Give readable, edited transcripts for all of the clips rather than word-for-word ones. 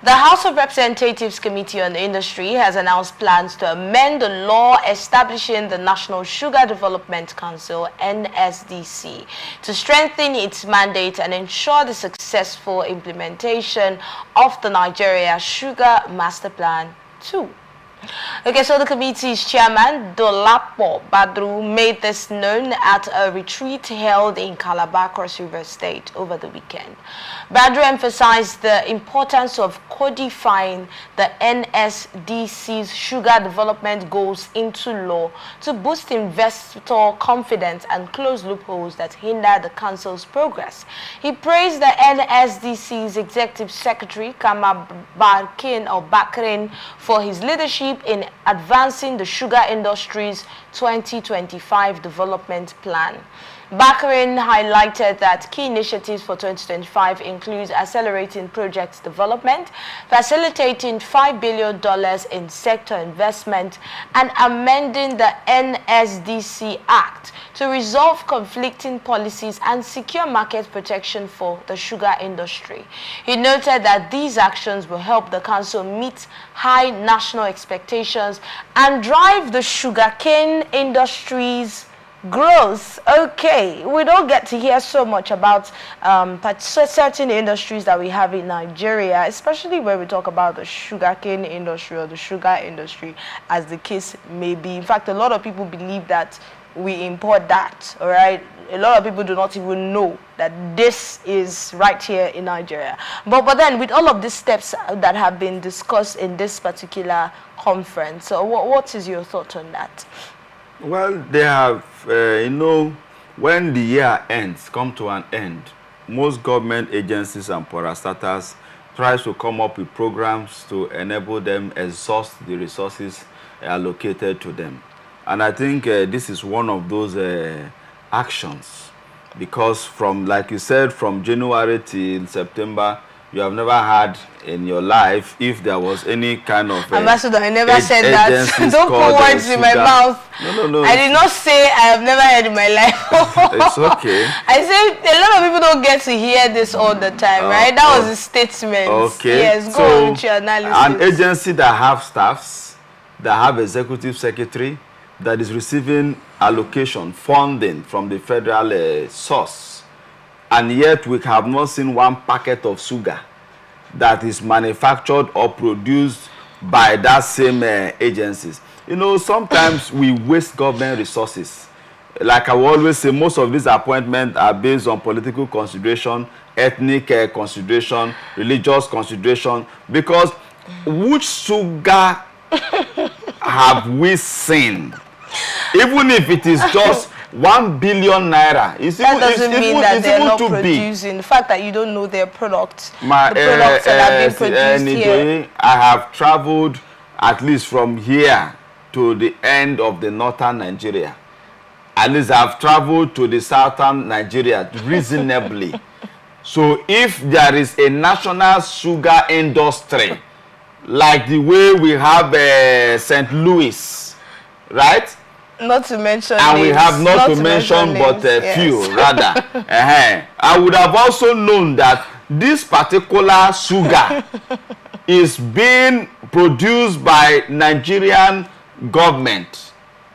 The House of Representatives Committee on Industry has announced plans to amend the law establishing the National Sugar Development Council, NSDC, to strengthen its mandate and ensure the successful implementation of the Nigeria Sugar Master Plan 2. Okay, so the committee's chairman, Dolapo Badru, made this known at a retreat held in Calabar, Cross River State over the weekend. Badru emphasized the importance of codifying the NSDC's sugar development goals into law to boost investor confidence and close loopholes that hinder the council's progress. He praised the NSDC's executive secretary, Kama Bakrin, for his leadership in advancing the sugar industry's 2025 development plan. Bakrin highlighted that key initiatives for 2025 include accelerating project development, facilitating $5 billion in sector investment, and amending the NSDC Act to resolve conflicting policies and secure market protection for the sugar industry. He noted that these actions will help the council meet high national expectations and drive the sugarcane industry's growth. Okay, we don't get to hear so much about certain industries that we have in Nigeria, especially when we talk about the sugarcane industry or the sugar industry, as the case may be. In fact, a lot of people believe that we import that, all right? A lot of people do not even know that this is right here in Nigeria. But then, with all of these steps that have been discussed in this particular conference, so what is your thought on that? Well, they have, when the year ends, come to an end, most government agencies and parastatals try to come up with programs to enable them exhaust the resources allocated to them. And I think this is one of those actions, because from, like you said, from January till September, you have never had in your life, if there was any kind of Ambassador, I never said that. Don't put words in my mouth. No. I did not say I have never heard in my life. It's okay. I say a lot of people don't get to hear this all the time, right? That was a statement. Okay. Yes, go on with your analysis. An agency that have staffs, that have executive secretary, that is receiving allocation, funding from the federal source, and yet we have not seen one packet of sugar that is manufactured or produced by that same agencies. Sometimes we waste government resources. Like I will always say, most of these appointments are based on political consideration, ethnic consideration, religious consideration, because which sugar have we seen? Even if it is just 1 billion naira. That doesn't mean that they're not producing. The fact that you don't know their products, the products that have been produced here. I have traveled at least from here to the end of the northern Nigeria. At least I've traveled to the southern Nigeria reasonably. So if there is a national sugar industry, like the way we have St. Louis, right? Not to mention and names. We have not to mention but a few rather. I would have also known that this particular sugar is being produced by Nigerian government,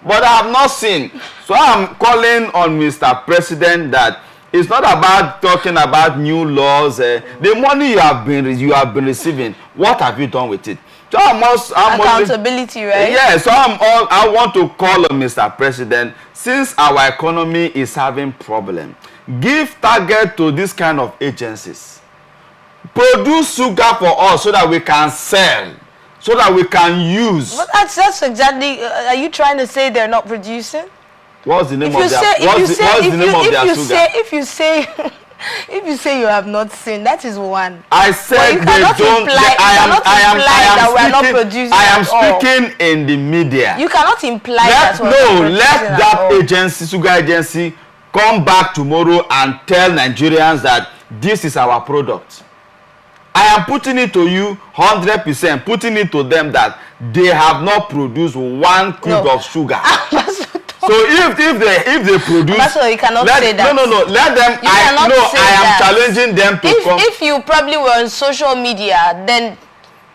but I have not seen. So I'm calling on Mr. President that it's not about talking about new laws. The money you have been receiving, what have you done with it? So accountability, right? Yeah, so I want to call on Mr. President, since our economy is having problem, give target to this kind of agencies. Produce sugar for us so that we can sell, so that we can use. But that's exactly, are you trying to say they're not producing? What's the name of their sugar? If you say you have not seen, that is one. I said they don't. I am speaking in the media. You cannot imply that. Let that agency, sugar agency, come back tomorrow and tell Nigerians that this is our product. I am putting it to you 100%, putting it to them that they have not produced 1 cube of sugar. So if they produce, Ambassador, you cannot say that. No. Let them. I am challenging them to come. If you probably were on social media, then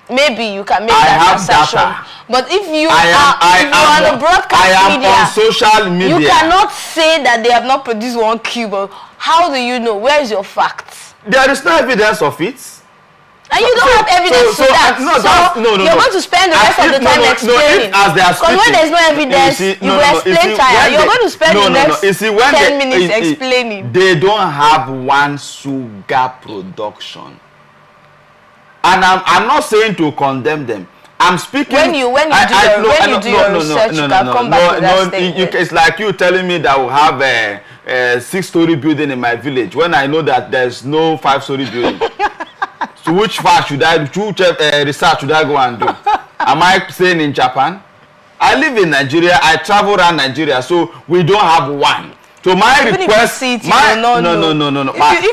maybe you can make that assertion. Data. But if you are on a broadcast media, on social media, you cannot say that they have not produced one cube. How do you know? Where is your facts? There is no evidence of it. And you don't have evidence to that. You're going to spend the rest of the time explaining. Because when there's no evidence, you will explain tired. You're going to spend the next 10 minutes explaining. They don't have one sugar production. And I'm not saying to condemn them. I'm speaking. When you do your research, you can come back to that statement. It's like you telling me that we have a 6-story building in my village when I know that there's no 5-story building. So which research should I go and do? Am I saying in Japan? I live in Nigeria. I travel around Nigeria, so we don't have one. So my request, no. If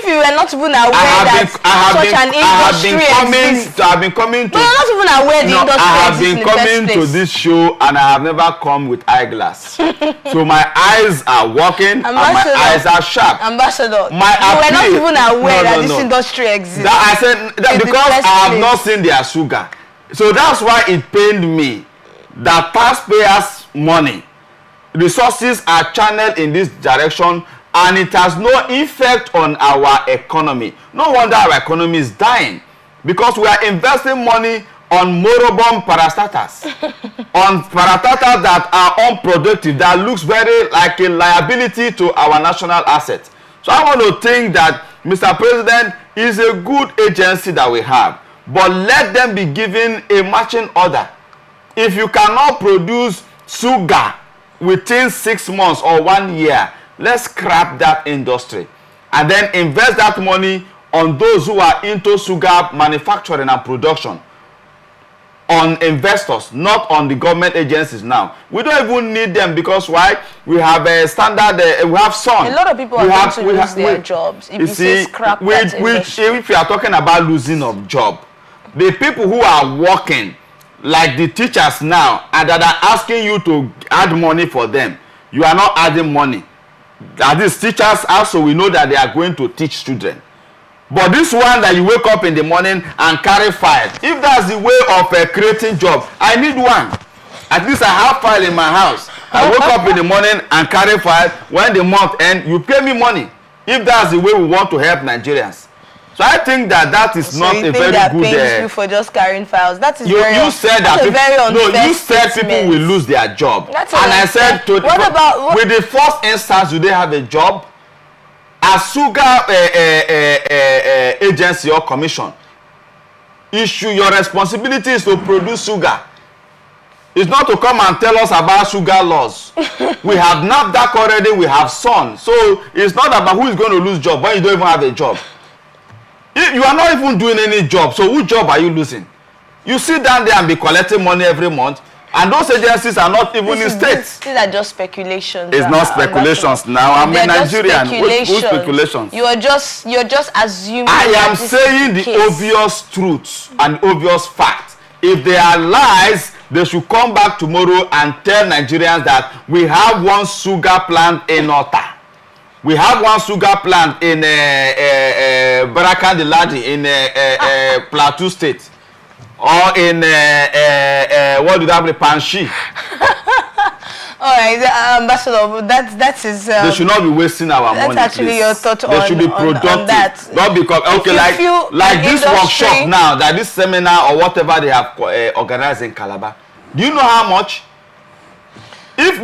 you were not even aware that such an industry exists. I've been coming to. But you're not even aware the industry exists. I have been coming to this show and I have never come with eyeglass. So my eyes are working and my eyes are sharp. Ambassador, you were not even aware that this industry exists. I said that because I have not seen their sugar. So that's why it pained me that taxpayers' money, resources are channeled in this direction and it has no effect on our economy. No wonder our economy is dying because we are investing money on moribund parastatals, on parastatals that are unproductive, that looks very like a liability to our national asset. So I want to think that Mr. President is a good agency that we have, but let them be given a marching order. If you cannot produce sugar within 6 months or 1 year, let's scrap that industry and then invest that money on those who are into sugar manufacturing and production, on investors, not on the government agencies now. We don't even need them because why? We have a standard, we have sun. A lot of people are going to lose their jobs. If you say scrap that industry. If you are talking about losing of job, the people who are working, like the teachers now, and that are asking you to add money for them, you are not adding money. That these teachers also, we know that they are going to teach children. But this one that you wake up in the morning and carry file, if that's the way of creating job, I need one. At least I have file in my house. I wake up in the morning and carry file. When the month ends, you pay me money. If that's the way we want to help Nigerians. So I think that is not a very good. So you think you for just carrying files? That is you said that you said people will lose their job. That's and I said to with the first instance, do they have a job? A sugar agency or commission, your responsibility is to produce sugar. It's not to come and tell us about sugar laws. We have NAFDAC already. We have SUN. So it's not about who is going to lose job when you don't even have a job. You are not even doing any job, so which job are you losing? You sit down there and be collecting money every month, and those agencies are not even in states. These are just speculations. It's not speculations now. I'm a Nigerian. What speculations? You're just assuming. I am saying the obvious truth and obvious fact. If they are lies, they should come back tomorrow and tell Nigerians that we have one sugar plant in Ota. We have one sugar plant in Barakan-Deladi in Plateau State, or in what do they have, Panshi. All right, Ambassador, that is. They should not be wasting our money. That's actually please. Your thought they should be productive. On that. Not because like this workshop now, that this seminar or whatever they have organized in Calabar. Do you know how much?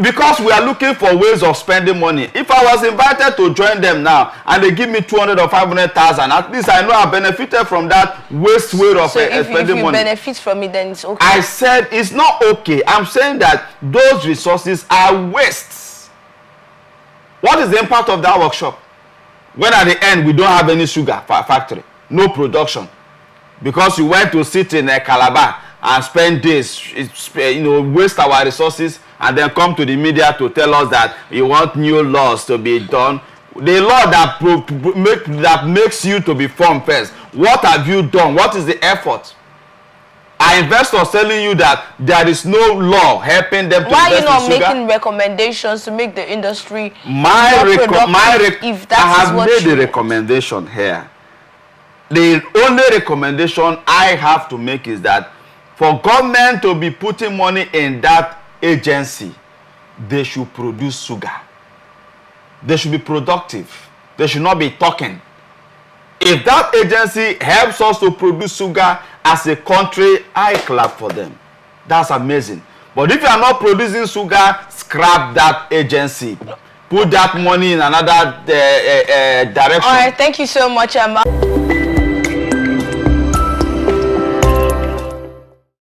Because we are looking for ways of spending money. If I was invited to join them now and they give me 200 or 500,000, at least I know I benefited from that way of spending money. So if you benefit from it, then it's okay. I said it's not okay. I'm saying that those resources are wastes. What is the impact of that workshop? When at the end we don't have any sugar factory, no production, because you went to sit in a Calabar and spend days, waste our resources, and then come to the media to tell us that you want new laws to be done. The law that makes you to be formed first. What have you done? What is the effort? Are Are investors telling you that there is no law helping them to Why are you invest not in sugar? making recommendations to make the industry I have made the recommendation here. The only recommendation I have to make is that for government to be putting money in that agency, they should produce sugar. They should be productive. They should not be talking. If that agency helps us to produce sugar as a country, I clap for them. That's amazing. But if you are not producing sugar, scrap that agency. Put that money in another direction. All right, thank you so much, Emma.